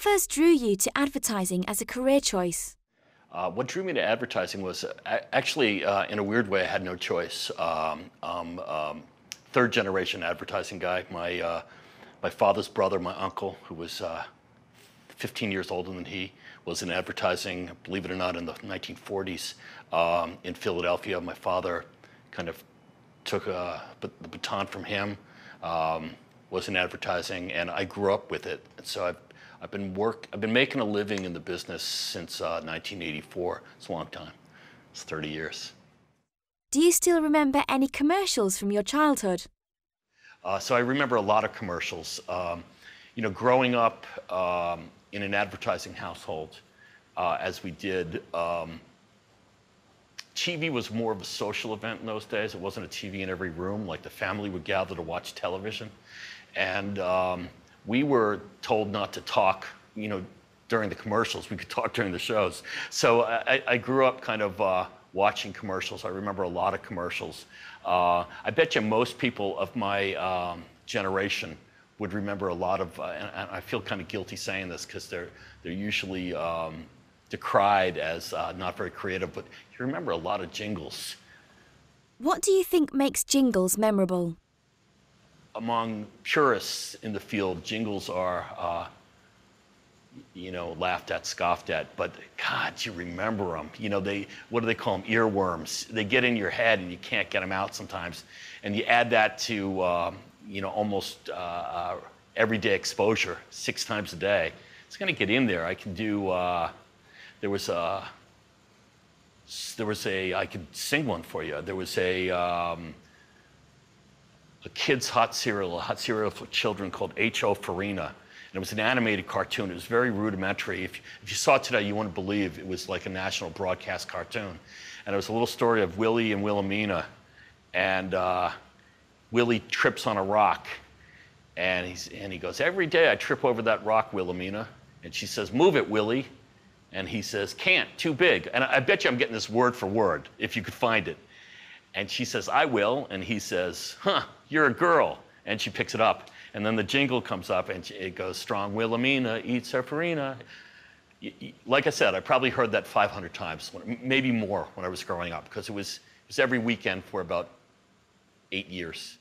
first drew you to advertising as a career choice? What drew me to advertising was actually, in a weird way, I had no choice. Third generation advertising guy. My father's brother, my uncle, who was 15 years older than he, was in advertising, believe it or not, in the 1940s in Philadelphia. My father kind of took the baton from him, was in advertising, and I grew up with it. And so I've been making a living in the business since 1984. It's a long time. It's 30 years. Do you still remember any commercials from your childhood? So I remember a lot of commercials. Growing up in an advertising household, as we did, TV was more of a social event in those days. It wasn't a TV in every room. Like, the family would gather to watch television. And we were told not to talk, during the commercials. We could talk during the shows. So I grew up kind of watching commercials. I remember a lot of commercials. I bet you most people of my generation would remember a lot of, and I feel kind of guilty saying this because they're usually decried as not very creative, but you remember a lot of jingles. What do you think makes jingles memorable? Among purists in the field, jingles are, laughed at, scoffed at, but God, you remember them. What do they call them? Earworms. They get in your head and you can't get them out sometimes. And you add that to, almost everyday exposure, 6 times a day. It's going to get in there. I can do, I could sing one for you. There was a kid's a hot cereal for children called H.O. Farina. And it was an animated cartoon. It was very rudimentary. If you saw it today, you wouldn't believe it was like a national broadcast cartoon. And it was a little story of Willie and Wilhelmina. And Willie trips on a rock. And he goes, "Every day I trip over that rock, Wilhelmina." And she says, "Move it, Willie." And he says, "Can't, too big." And I bet you I'm getting this word for word, if you could find it. And she says, "I will." And he says, "Huh, you're a girl." And she picks it up. And then the jingle comes up and it goes, "Strong Wilhelmina eats her farina." Like I said, I probably heard that 500 times, maybe more when I was growing up, because it was every weekend for about 8 years.